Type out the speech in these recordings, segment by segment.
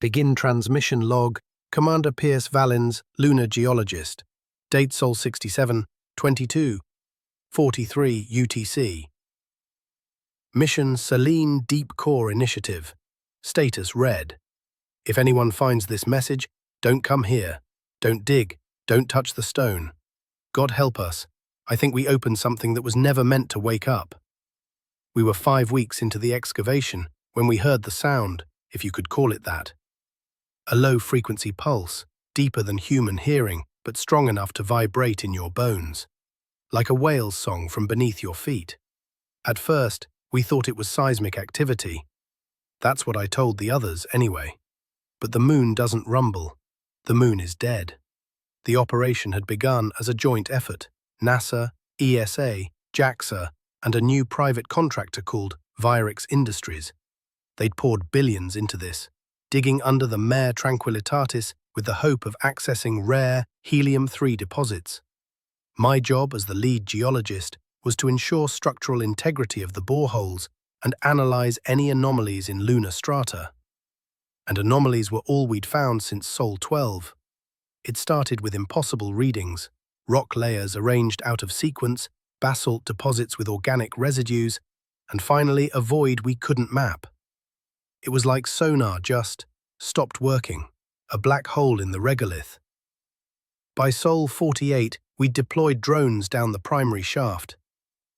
Begin transmission log, Commander Pierce Valens, lunar geologist. Date Sol 67, 22, 43 UTC. Mission Selene Deep Core Initiative. Status red. If anyone finds this message, don't come here. Don't dig. Don't touch the stone. God help us. I think we opened something that was never meant to wake up. We were 5 weeks into the excavation when we heard the sound, if you could call it that. A low-frequency pulse, deeper than human hearing, but strong enough to vibrate in your bones. Like a whale's song from beneath your feet. At first, we thought it was seismic activity. That's what I told the others anyway. But the moon doesn't rumble. The moon is dead. The operation had begun as a joint effort. NASA, ESA, JAXA, and a new private contractor called Vyrix Industries. They'd poured billions into this, digging under the Mare Tranquillitatis with the hope of accessing rare helium-3 deposits. My job as the lead geologist was to ensure structural integrity of the boreholes and analyze any anomalies in lunar strata. And anomalies were all we'd found since Sol 12. It started with impossible readings, rock layers arranged out of sequence, basalt deposits with organic residues, and finally a void we couldn't map. It was like sonar just stopped working, a black hole in the regolith. By Sol 48, we'd deployed drones down the primary shaft.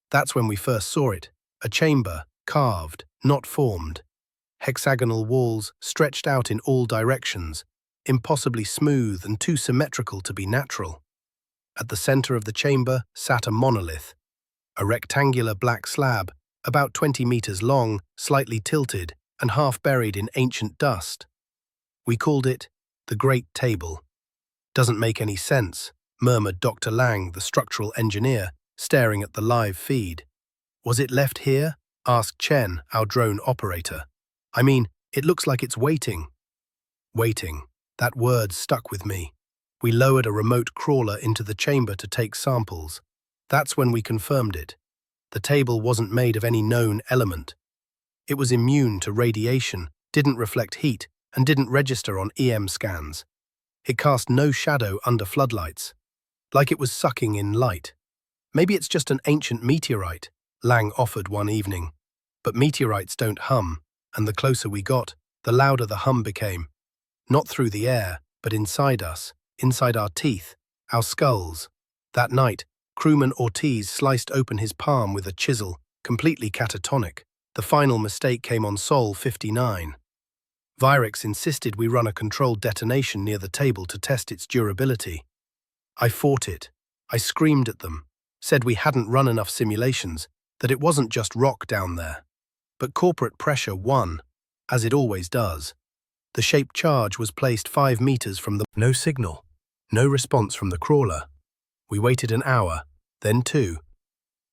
That's when we first saw it, a chamber, carved, not formed. Hexagonal walls stretched out in all directions, impossibly smooth and too symmetrical to be natural. At the center of the chamber sat a monolith, a rectangular black slab, about 20 meters long, slightly tilted, and half buried in ancient dust. We called it the Great Table. Doesn't make any sense, murmured Dr. Lang, the structural engineer, staring at the live feed. Was it left here? Asked Chen, our drone operator. I mean, it looks like it's waiting. Waiting. That word stuck with me. We lowered a remote crawler into the chamber to take samples. That's when we confirmed it. The table wasn't made of any known element. It was immune to radiation, didn't reflect heat, and didn't register on EM scans. It cast no shadow under floodlights, like it was sucking in light. Maybe it's just an ancient meteorite, Lang offered one evening. But meteorites don't hum, and the closer we got, the louder the hum became. Not through the air, but inside us, inside our teeth, our skulls. That night, crewman Ortiz sliced open his palm with a chisel, completely catatonic. The final mistake came on Sol 59. Vyrix insisted we run a controlled detonation near the table to test its durability. I fought it. I screamed at them, said we hadn't run enough simulations, that it wasn't just rock down there. But corporate pressure won, as it always does. The shaped charge was placed 5 meters from the... No signal. No response from the crawler. We waited an hour, then 2.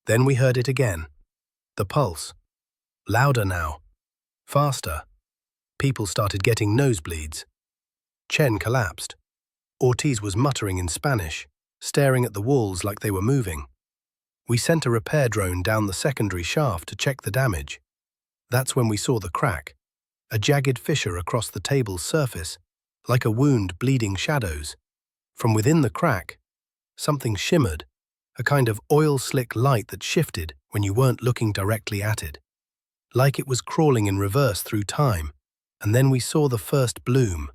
Then we heard it again. The pulse. Louder now. Faster. People started getting nosebleeds. Chen collapsed. Ortiz was muttering in Spanish, staring at the walls like they were moving. We sent a repair drone down the secondary shaft to check the damage. That's when we saw the crack, a jagged fissure across the table's surface, like a wound bleeding shadows. From within the crack, something shimmered, a kind of oil-slick light that shifted when you weren't looking directly at it. Like it was crawling in reverse through time, and then we saw the first bloom.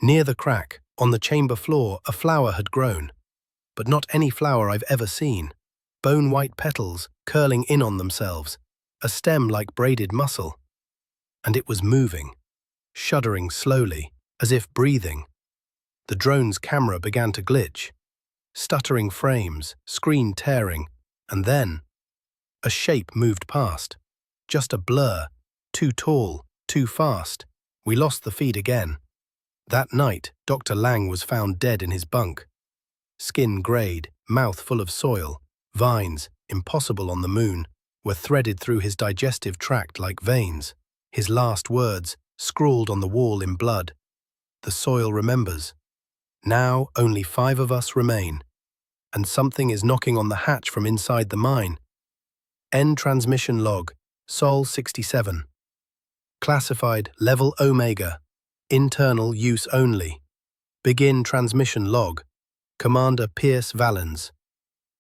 Near the crack, on the chamber floor, a flower had grown, but not any flower I've ever seen. Bone-white petals curling in on themselves, a stem like braided muscle. And it was moving, shuddering slowly, as if breathing. The drone's camera began to glitch. Stuttering frames, screen tearing, and then a shape moved past. Just a blur, too tall, too fast. We lost the feed again. That night, Dr. Lang was found dead in his bunk. Skin grayed, mouth full of soil, vines, impossible on the moon, were threaded through his digestive tract like veins. His last words, scrawled on the wall in blood. The soil remembers. Now only 5 of us remain, and something is knocking on the hatch from inside the mine. End transmission log, Sol 67. Classified Level Omega. Internal use only. Begin transmission log. Commander Pierce Valens.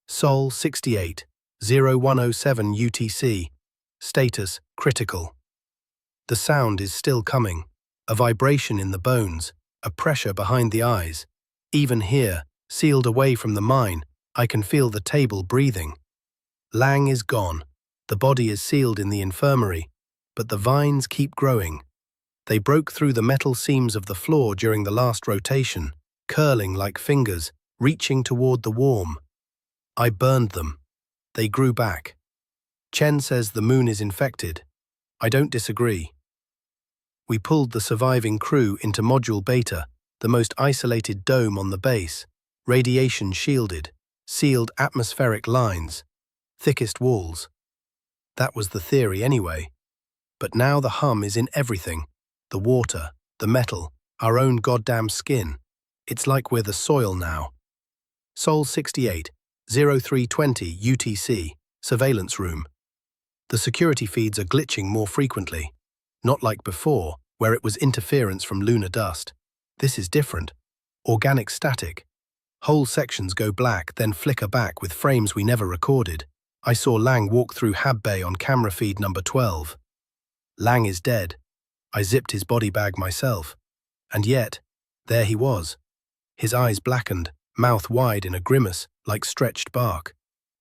Sol 68, 0107 UTC. Status critical. The sound is still coming. A vibration in the bones, a pressure behind the eyes. Even here, sealed away from the mine, I can feel the table breathing. Lang is gone. The body is sealed in the infirmary, but the vines keep growing. They broke through the metal seams of the floor during the last rotation, curling like fingers, reaching toward the warm. I burned them. They grew back. Chen says the moon is infected. I don't disagree. We pulled the surviving crew into Module Beta, the most isolated dome on the base, radiation shielded, sealed atmospheric lines, thickest walls. That was the theory anyway. But now the hum is in everything. The water, the metal, our own goddamn skin. It's like we're the soil now. Sol 68, 0320 UTC, surveillance room. The security feeds are glitching more frequently. Not like before, where it was interference from lunar dust. This is different. Organic static. Whole sections go black, then flicker back with frames we never recorded. I saw Lang walk through Hab Bay on camera feed number 12. Lang is dead. I zipped his body bag myself. And yet, there he was. His eyes blackened, mouth wide in a grimace, like stretched bark.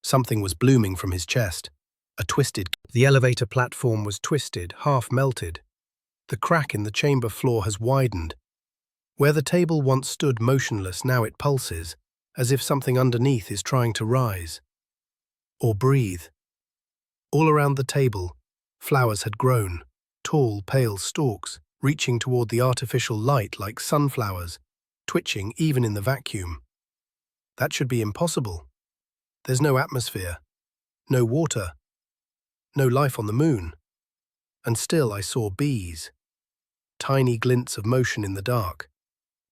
Something was blooming from his chest. A twisted... The elevator platform was twisted, half melted. The crack in the chamber floor has widened. Where the table once stood motionless, now it pulses, as if something underneath is trying to rise. Or breathe. All around the table, flowers had grown, tall, pale stalks, reaching toward the artificial light like sunflowers, twitching even in the vacuum. That should be impossible. There's no atmosphere, no water, no life on the moon. And still I saw bees. Tiny glints of motion in the dark,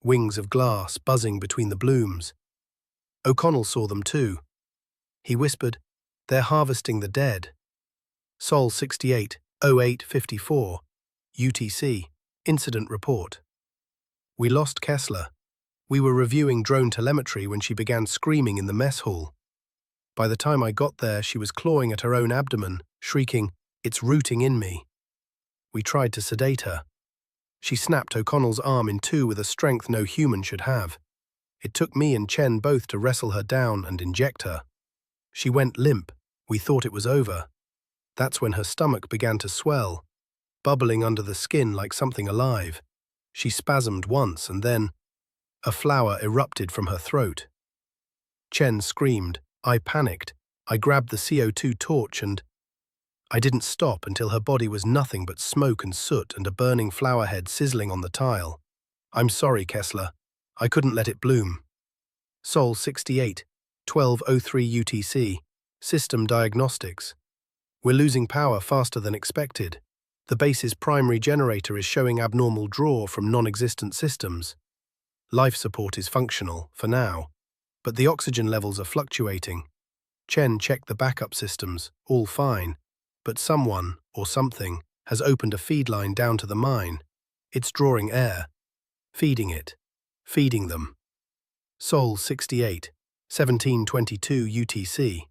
wings of glass buzzing between the blooms. O'Connell saw them too. He whispered, "They're harvesting the dead." Sol 68, 0854, UTC, incident report. We lost Kessler. We were reviewing drone telemetry when she began screaming in the mess hall. By the time I got there, she was clawing at her own abdomen, shrieking, "It's rooting in me." We tried to sedate her. She snapped O'Connell's arm in two with a strength no human should have. It took me and Chen both to wrestle her down and inject her. She went limp. We thought it was over. That's when her stomach began to swell, bubbling under the skin like something alive. She spasmed once and then a flower erupted from her throat. Chen screamed. I panicked. I grabbed the CO2 torch and I didn't stop until her body was nothing but smoke and soot and a burning flower head sizzling on the tile. I'm sorry, Kessler. I couldn't let it bloom. Sol 68, 1203 UTC, System Diagnostics. We're losing power faster than expected. The base's primary generator is showing abnormal draw from non-existent systems. Life support is functional, for now, but the oxygen levels are fluctuating. Chen checked the backup systems, all fine. But someone, or something, has opened a feed line down to the mine. It's drawing air. Feeding it. Feeding them. Sol 68, 1722 UTC.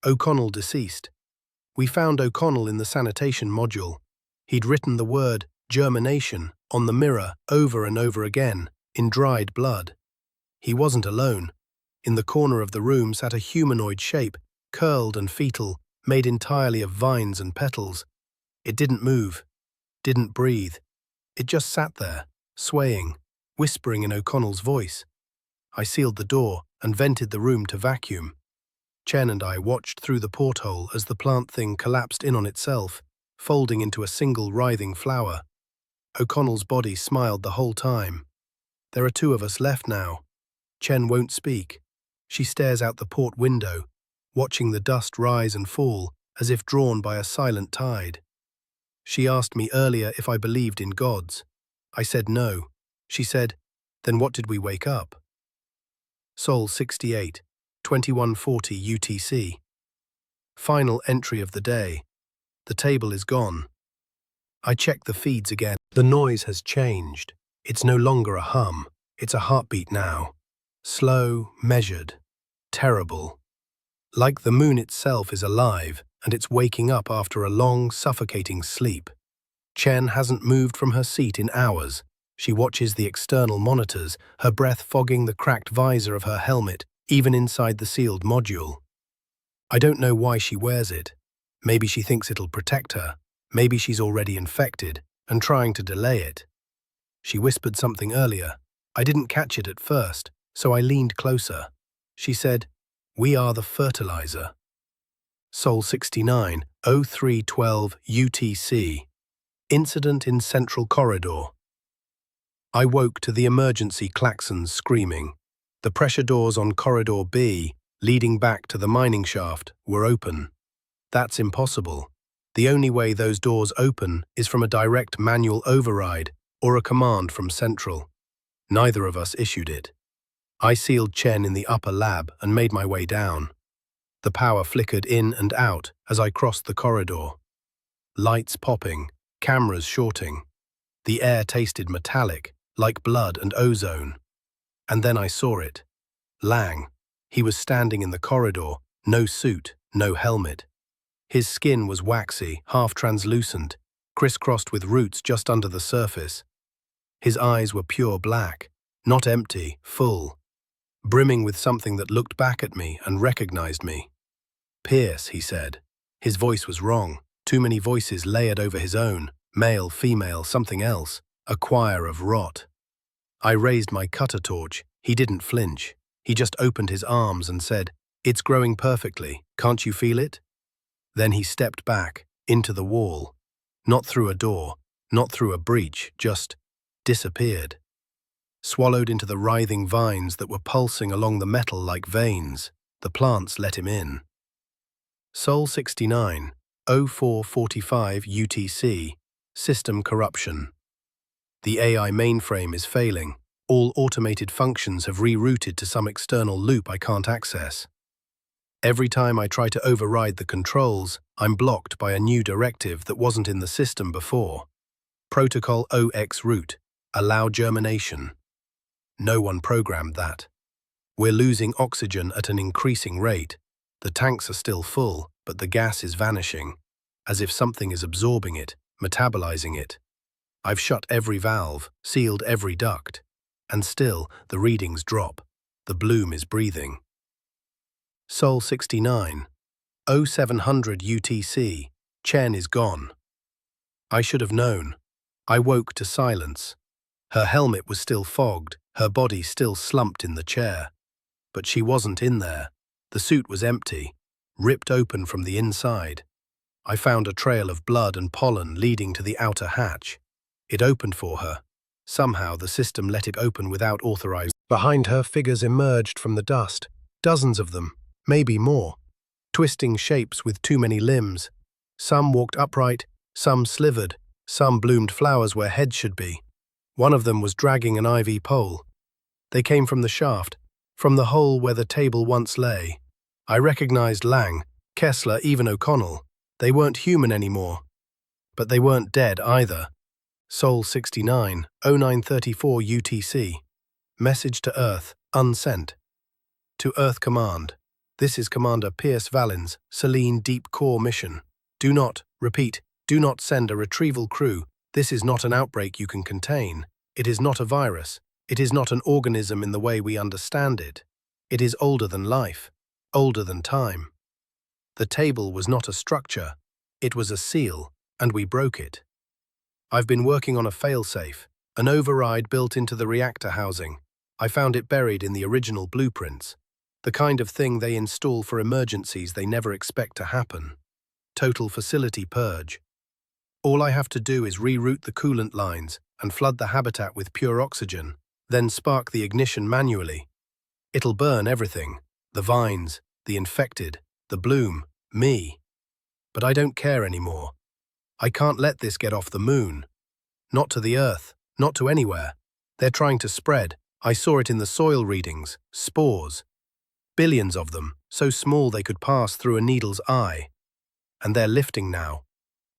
O'Connell deceased. We found O'Connell in the sanitation module. He'd written the word germination on the mirror over and over again, in dried blood. He wasn't alone. In the corner of the room sat a humanoid shape, curled and fetal, made entirely of vines and petals. It didn't move, didn't breathe. It just sat there, swaying, whispering in O'Connell's voice. I sealed the door and vented the room to vacuum. Chen and I watched through the porthole as the plant thing collapsed in on itself, folding into a single writhing flower. O'Connell's body smiled the whole time. There are two of us left now. Chen won't speak. She stares out the port window, watching the dust rise and fall as if drawn by a silent tide. She asked me earlier if I believed in gods. I said no. She said, "Then what did we wake up?" Sol 68, 2140 UTC. Final entry of the day. The table is gone. I checked the feeds again. The noise has changed. It's no longer a hum, it's a heartbeat now. Slow, measured, terrible. Like the moon itself is alive, and it's waking up after a long, suffocating sleep. Chen hasn't moved from her seat in hours. She watches the external monitors, her breath fogging the cracked visor of her helmet, even inside the sealed module. I don't know why she wears it. Maybe she thinks it'll protect her. Maybe she's already infected and trying to delay it. She whispered something earlier. I didn't catch it at first, so I leaned closer. She said, "We are the fertilizer." Sol 69, 0312 UTC. Incident in Central Corridor. I woke to the emergency klaxons screaming. The pressure doors on Corridor B, leading back to the mining shaft, were open. That's impossible. The only way those doors open is from a direct manual override or a command from Central. Neither of us issued it. I sealed Chen in the upper lab and made my way down. The power flickered in and out as I crossed the corridor. Lights popping, cameras shorting. The air tasted metallic, like blood and ozone. And then I saw it. Lang. He was standing in the corridor, no suit, no helmet. His skin was waxy, half-translucent, crisscrossed with roots just under the surface. His eyes were pure black, not empty, full, brimming with something that looked back at me and recognized me. "Pierce," he said. His voice was wrong. Too many voices layered over his own, male, female, something else, a choir of rot. I raised my cutter torch. He didn't flinch. He just opened his arms and said, "It's growing perfectly. Can't you feel it?" Then he stepped back, into the wall. Not through a door, not through a breach, just disappeared. Swallowed into the writhing vines that were pulsing along the metal like veins. The plants let him in. Sol 69, 0445 UTC, System Corruption. The AI mainframe is failing. All automated functions have rerouted to some external loop I can't access. Every time I try to override the controls, I'm blocked by a new directive that wasn't in the system before. Protocol OX root, allow germination. No one programmed that. We're losing oxygen at an increasing rate. The tanks are still full, but the gas is vanishing, as if something is absorbing it, metabolizing it. I've shut every valve, sealed every duct, and still the readings drop. The bloom is breathing. Sol 69, 0700 UTC, Chen is gone. I should have known. I woke to silence. Her helmet was still fogged, her body still slumped in the chair. But she wasn't in there. The suit was empty, ripped open from the inside. I found a trail of blood and pollen leading to the outer hatch. It opened for her. Somehow the system let it open without authorization. Behind her, figures emerged from the dust, dozens of them. Maybe more, twisting shapes with too many limbs. Some walked upright, some slivered, some bloomed flowers where heads should be. One of them was dragging an IV pole. They came from the shaft, from the hole where the table once lay. I recognized Lang, Kessler, even O'Connell. They weren't human anymore. But they weren't dead either. Sol 69, 0934 UTC. Message to Earth, unsent. To Earth Command. This is Commander Pierce Valens, Selene Deep Core mission. Do not, repeat, do not send a retrieval crew. This is not an outbreak you can contain. It is not a virus. It is not an organism in the way we understand it. It is older than life, older than time. The table was not a structure. It was a seal, and we broke it. I've been working on a failsafe, an override built into the reactor housing. I found it buried in the original blueprints. The kind of thing they install for emergencies they never expect to happen. Total facility purge. All I have to do is reroute the coolant lines and flood the habitat with pure oxygen, then spark the ignition manually. It'll burn everything, the vines, the infected, the bloom, me. But I don't care anymore. I can't let this get off the moon. Not to the Earth, not to anywhere. They're trying to spread. I saw it in the soil readings, spores. Billions of them, so small they could pass through a needle's eye. And they're lifting now,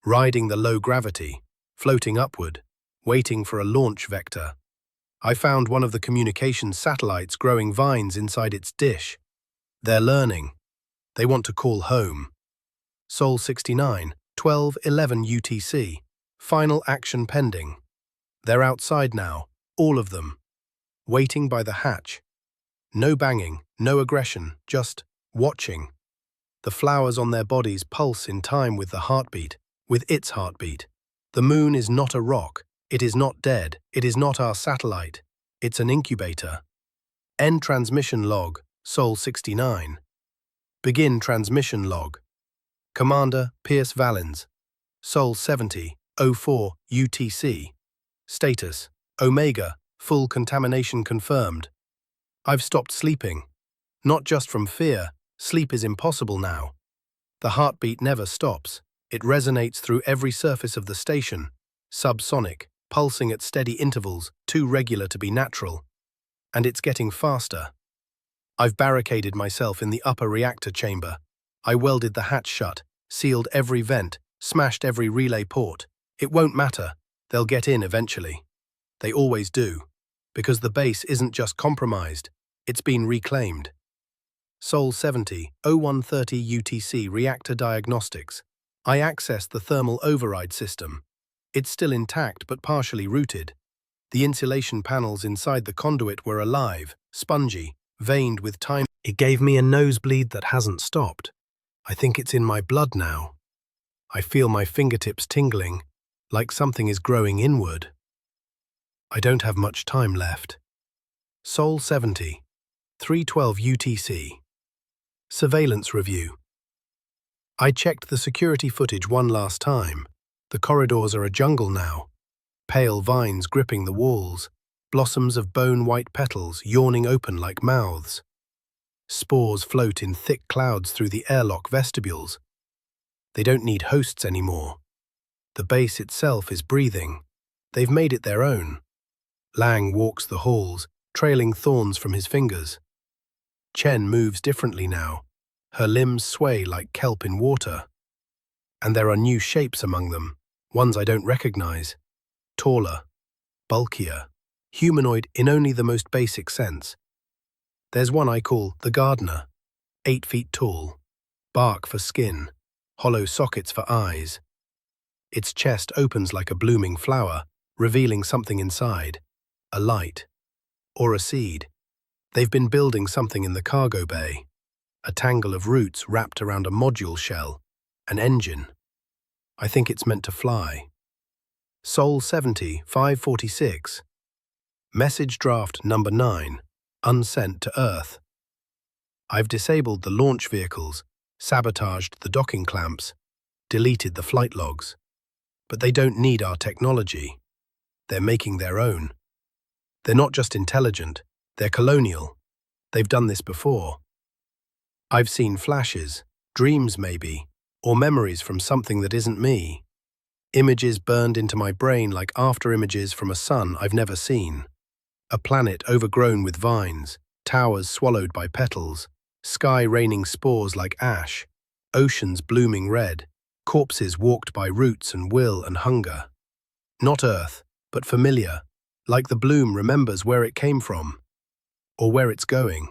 riding the low gravity, floating upward, waiting for a launch vector. I found one of the communications satellites growing vines inside its dish. They're learning. They want to call home. Sol 69, 12:11 UTC. Final action pending. They're outside now, all of them. Waiting by the hatch. No banging, no aggression, just watching. The flowers on their bodies pulse in time with the heartbeat, with its heartbeat. The moon is not a rock. It is not dead. It is not our satellite. It's an incubator. End transmission log, Sol 69. Begin transmission log. Commander Pierce Valens. Sol 70, 04 UTC. Status: Omega, full contamination confirmed. I've stopped sleeping. Not just from fear, sleep is impossible now. The heartbeat never stops. It resonates through every surface of the station, subsonic, pulsing at steady intervals, too regular to be natural. And it's getting faster. I've barricaded myself in the upper reactor chamber. I welded the hatch shut, sealed every vent, smashed every relay port. It won't matter. They'll get in eventually. They always do. Because the base isn't just compromised, it's been reclaimed. Sol 70, 0130 UTC Reactor Diagnostics. I accessed the thermal override system. It's still intact but partially rooted. The insulation panels inside the conduit were alive, spongy, veined with time. It gave me a nosebleed that hasn't stopped. I think it's in my blood now. I feel my fingertips tingling, like something is growing inward. I don't have much time left. Sol 70, 312 UTC. Surveillance review. I checked the security footage one last time. The corridors are a jungle now. Pale vines gripping the walls, blossoms of bone-white petals yawning open like mouths. Spores float in thick clouds through the airlock vestibules. They don't need hosts anymore. The base itself is breathing. They've made it their own. Lang walks the halls, trailing thorns from his fingers. Chen moves differently now. Her limbs sway like kelp in water. And there are new shapes among them, ones I don't recognize. Taller, bulkier, humanoid in only the most basic sense. There's one I call the gardener, 8 feet tall, bark for skin, hollow sockets for eyes. Its chest opens like a blooming flower, revealing something inside, a light, or a seed. They've been building something in the cargo bay, a tangle of roots wrapped around a module shell, an engine. I think it's meant to fly. Sol 70, 546. Message draft number 9, unsent to Earth. I've disabled the launch vehicles, sabotaged the docking clamps, deleted the flight logs. But they don't need our technology. They're making their own. They're not just intelligent, they're colonial. They've done this before. I've seen flashes, dreams maybe, or memories from something that isn't me. Images burned into my brain like after-images from a sun I've never seen. A planet overgrown with vines, towers swallowed by petals, sky raining spores like ash, oceans blooming red, corpses walked by roots and will and hunger. Not Earth, but familiar, like the bloom remembers where it came from, or where it's going.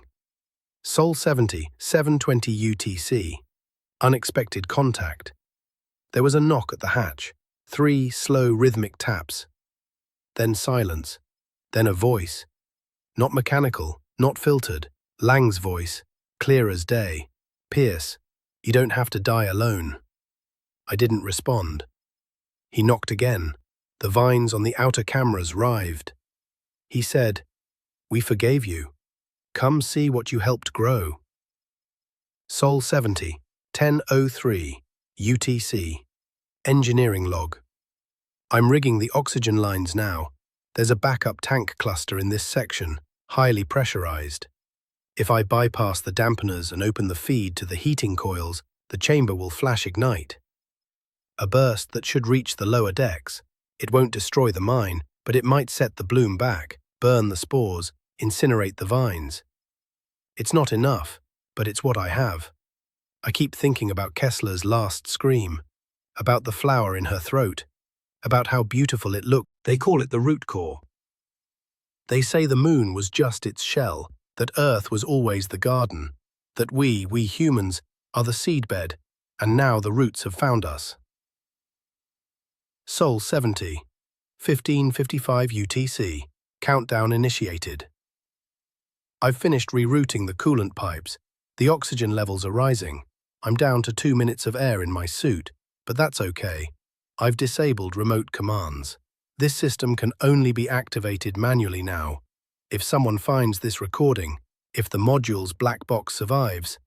Sol 70, 720 UTC. Unexpected contact. There was a knock at the hatch, 3 slow rhythmic taps. Then silence, then a voice. Not mechanical, not filtered, Lang's voice, clear as day. Pierce, you don't have to die alone. I didn't respond. He knocked again. The vines on the outer cameras writhed. He said, "We forgave you. Come see what you helped grow." Sol 70, 10:03, UTC. Engineering log. I'm rigging the oxygen lines now. There's a backup tank cluster in this section, highly pressurized. If I bypass the dampeners and open the feed to the heating coils, the chamber will flash ignite. A burst that should reach the lower decks. It won't destroy the mine, but it might set the bloom back, burn the spores, incinerate the vines. It's not enough, but it's what I have. I keep thinking about Kessler's last scream, about the flower in her throat, about how beautiful it looked. They call it the root core. They say the moon was just its shell, that Earth was always the garden, that we humans, are the seedbed, and now the roots have found us. Sol 70, 15:55 UTC, countdown initiated. I've finished rerouting the coolant pipes. The oxygen levels are rising. I'm down to 2 minutes of air in my suit, but that's okay. I've disabled remote commands. This system can only be activated manually now. If someone finds this recording, if the module's black box survives,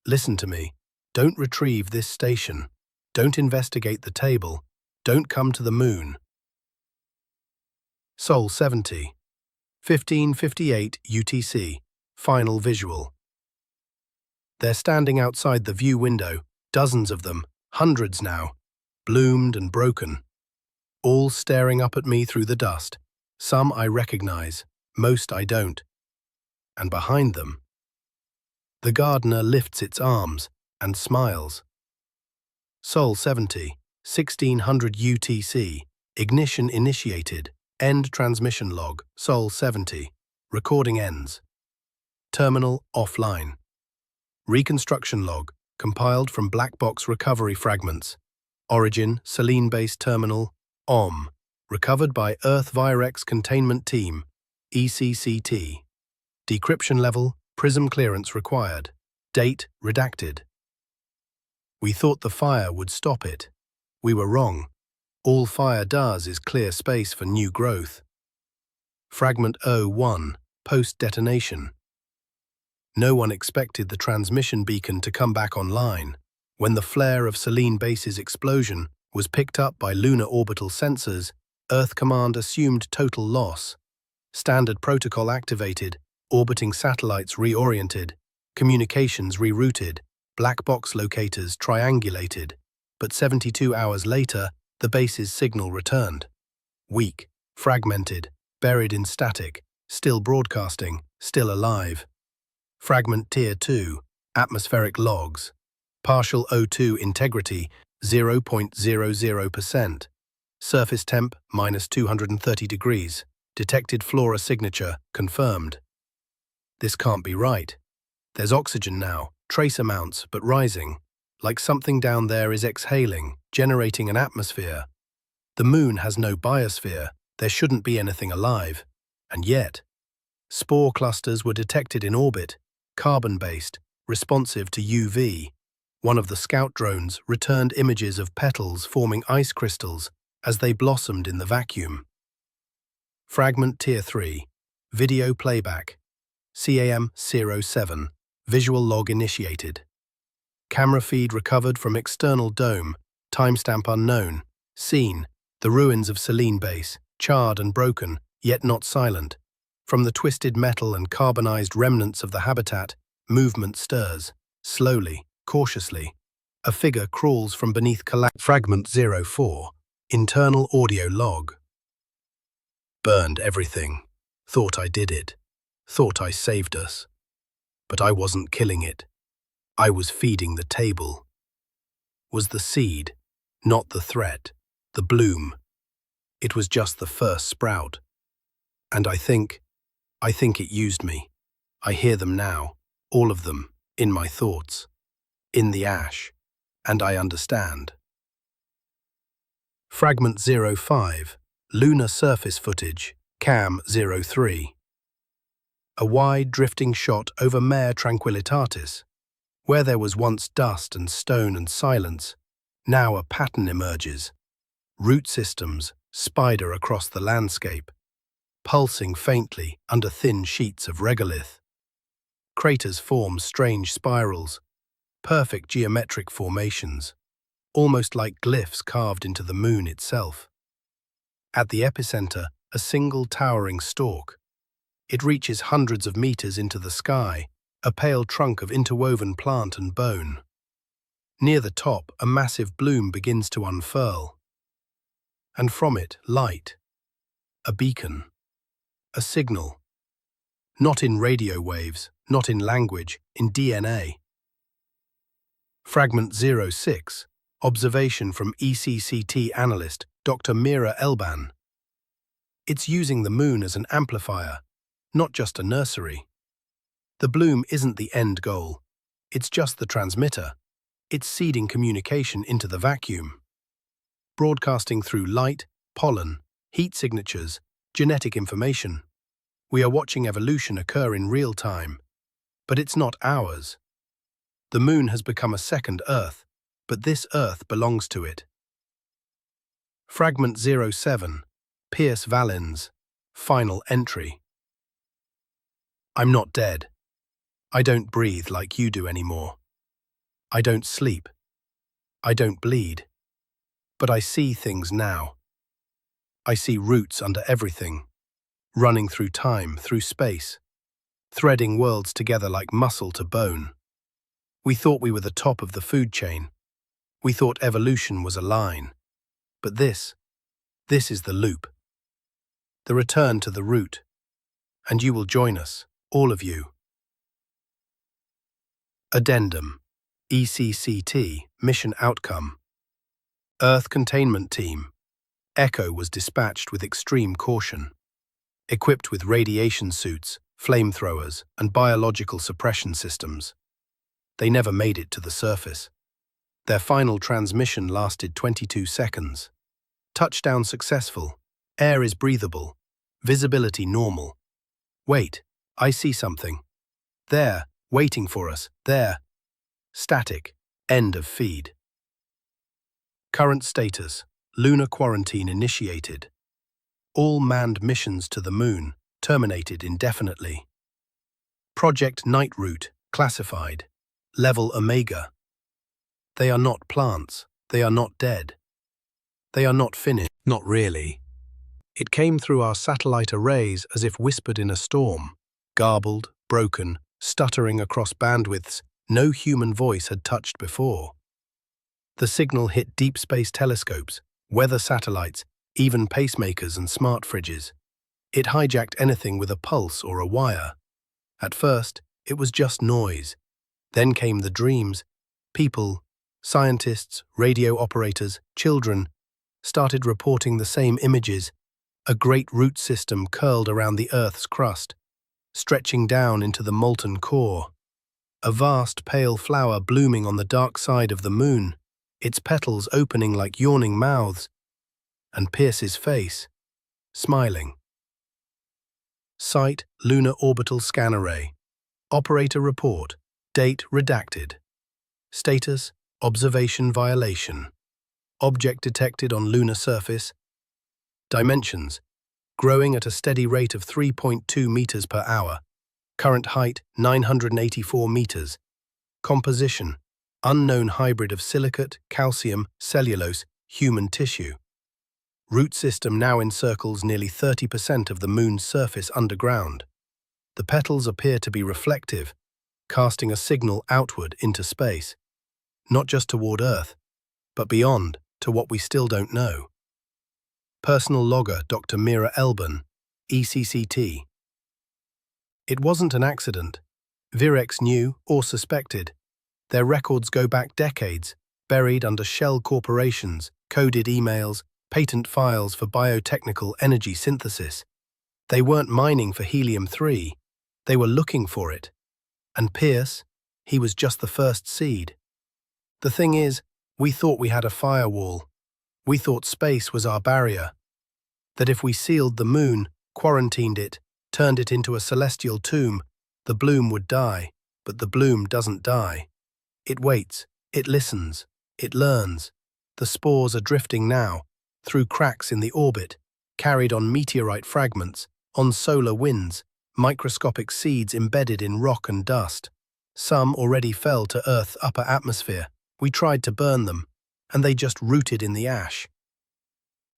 listen to me. Don't retrieve this station. Don't investigate the table. Don't come to the moon. Sol 70, 15:58 UTC, final visual. They're standing outside the view window, dozens of them, hundreds now, bloomed and broken, all staring up at me through the dust. Some I recognize, most I don't. And behind them, the gardener lifts its arms and smiles. Sol 70, 1600 UTC, ignition initiated, end transmission log, Sol 70, recording ends. Terminal offline. Reconstruction log, compiled from black box recovery fragments. Origin, Selene-based terminal, OM, recovered by Earth Virex Containment Team, ECCT. Decryption level, prism clearance required. Date, redacted. We thought the fire would stop it. We were wrong. All fire does is clear space for new growth. Fragment 01, post-detonation. No one expected the transmission beacon to come back online. When the flare of Selene Base's explosion was picked up by lunar orbital sensors, Earth Command assumed total loss. Standard protocol activated, orbiting satellites reoriented, communications rerouted, black box locators triangulated, but 72 hours later, the base's signal returned. Weak, fragmented, buried in static, still broadcasting, still alive. Fragment Tier 2, atmospheric logs. Partial O2 integrity, 0.00%. Surface temp, -230 degrees. Detected flora signature, confirmed. This can't be right. There's oxygen now, trace amounts, but rising. Like something down there is exhaling, generating an atmosphere. The moon has no biosphere, there shouldn't be anything alive. And yet, spore clusters were detected in orbit, carbon-based, responsive to UV. One of the scout drones returned images of petals forming ice crystals as they blossomed in the vacuum. Fragment Tier 3, video playback. CAM-07, visual log initiated. Camera feed recovered from external dome, timestamp unknown. Scene, the ruins of Selene Base, charred and broken, yet not silent. From the twisted metal and carbonized remnants of the habitat, movement stirs. Slowly, cautiously, a figure crawls from beneath Fragment 04, internal audio log. Burned everything. Thought I did it. Thought I saved us. But I wasn't killing it. I was feeding the table. Was the seed, not the threat, the bloom. It was just the first sprout. And I think it used me. I hear them now, all of them, in my thoughts, in the ash, and I understand. Fragment 05, lunar surface footage, CAM-03. A wide drifting shot over Mare Tranquillitatis. Where there was once dust and stone and silence, now a pattern emerges. Root systems spider across the landscape, pulsing faintly under thin sheets of regolith. Craters form strange spirals, perfect geometric formations, almost like glyphs carved into the moon itself. At the epicenter, a single towering stalk. It reaches hundreds of meters into the sky, a pale trunk of interwoven plant and bone. Near the top, a massive bloom begins to unfurl. And from it, light. A beacon. A signal. Not in radio waves, not in language, in DNA. Fragment 06, observation from ECCT analyst Dr. Mira Elban. It's using the moon as an amplifier, not just a nursery. The bloom isn't the end goal. It's just the transmitter. It's seeding communication into the vacuum, broadcasting through light, pollen, heat signatures, genetic information. We are watching evolution occur in real time, but it's not ours. The moon has become a second Earth, but this Earth belongs to it. Fragment 07, Pierce Valens, final entry. I'm not dead. I don't breathe like you do anymore. I don't sleep. I don't bleed. But I see things now. I see roots under everything, running through time, through space, threading worlds together like muscle to bone. We thought we were the top of the food chain. We thought evolution was a line. But this is the loop. The return to the root. And you will join us, all of you. Addendum. ECCT, Mission Outcome. Earth Containment Team. Echo was dispatched with extreme caution. Equipped with radiation suits, flamethrowers, and biological suppression systems. They never made it to the surface. Their final transmission lasted 22 seconds. Touchdown successful. Air is breathable. Visibility normal. Wait, I see something. There, waiting for us, there. Static. End of feed. Current status. Lunar quarantine initiated. All manned missions to the moon terminated indefinitely. Project Night Route classified. Level Omega. They are not plants. They are not dead. They are not finished. Not really. It came through our satellite arrays as if whispered in a storm, garbled, broken, stuttering across bandwidths no human voice had touched before. The signal hit deep space telescopes, weather satellites, even pacemakers and smart fridges. It hijacked anything with a pulse or a wire. At first, it was just noise. Then came the dreams. People, scientists, radio operators, children, started reporting the same images. A great root system curled around the Earth's crust, stretching down into the molten core. A vast pale flower blooming on the dark side of the moon, its petals opening like yawning mouths, and Pierce's face, smiling. Site Lunar Orbital Scan Array. Operator report. Date redacted. Status observation violation. Object detected on lunar surface. Dimensions growing at a steady rate of 3.2 meters per hour. Current height 984 meters. Composition unknown hybrid of silicate, calcium, cellulose, human tissue. Root system now encircles nearly 30% of the moon's surface underground. The petals appear to be reflective, casting a signal outward into space, not just toward Earth, but beyond to what we still don't know. Personal logger Dr. Mira Elban, ECCT. It wasn't an accident. Virex knew or suspected. Their records go back decades, buried under shell corporations, coded emails, patent files for biotechnical energy synthesis. They weren't mining for helium-3. They were looking for it. And Pierce, he was just the first seed. The thing is, we thought we had a firewall. We thought space was our barrier. That if we sealed the moon, quarantined it, turned it into a celestial tomb, the bloom would die. But the bloom doesn't die. It waits, it listens, it learns. The spores are drifting now, through cracks in the orbit, carried on meteorite fragments, on solar winds, microscopic seeds embedded in rock and dust. Some already fell to Earth's upper atmosphere. We tried to burn them, and they just rooted in the ash.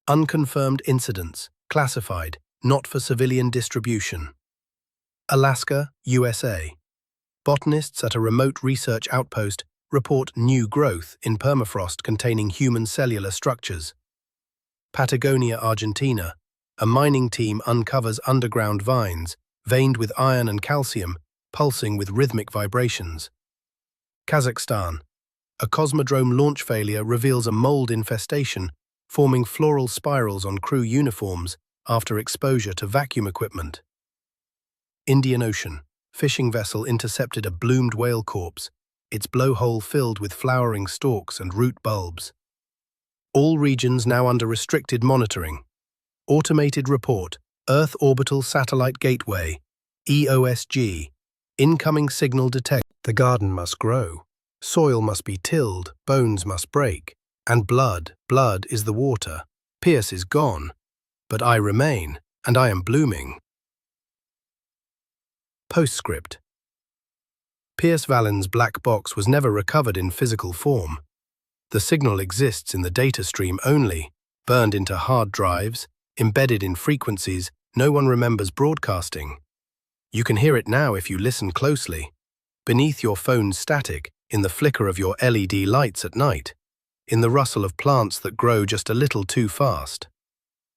Unconfirmed incidents, classified, not for civilian distribution. Alaska, USA. Botanists at a remote research outpost report new growth in permafrost containing human cellular structures. Patagonia, Argentina. A mining team uncovers underground vines, veined with iron and calcium, pulsing with rhythmic vibrations. Kazakhstan. A cosmodrome launch failure reveals a mold infestation, forming floral spirals on crew uniforms after exposure to vacuum equipment. Indian Ocean. Fishing vessel intercepted a bloomed whale corpse, its blowhole filled with flowering stalks and root bulbs. All regions now under restricted monitoring. Automated report. Earth Orbital Satellite Gateway. EOSG. Incoming signal detect. The garden must grow. Soil must be tilled, bones must break. And blood is the water. Pierce is gone, but I remain, and I am blooming. Postscript. Pierce Vallen's black box was never recovered in physical form. The signal exists in the data stream only, burned into hard drives, embedded in frequencies no one remembers broadcasting. You can hear it now if you listen closely, beneath your phone's static, in the flicker of your LED lights at night, in the rustle of plants that grow just a little too fast.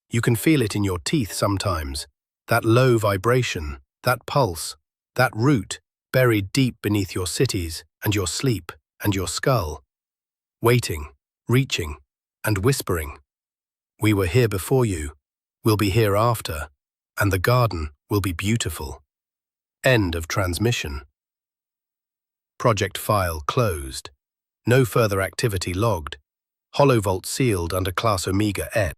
You can feel it in your teeth sometimes, that low vibration, that pulse, that root buried deep beneath your cities and your sleep and your skull, waiting, reaching, and whispering. We were here before you, we'll be here after, and the garden will be beautiful. End of transmission. Project file closed. No further activity logged. Holovault sealed under Class Omega-Et.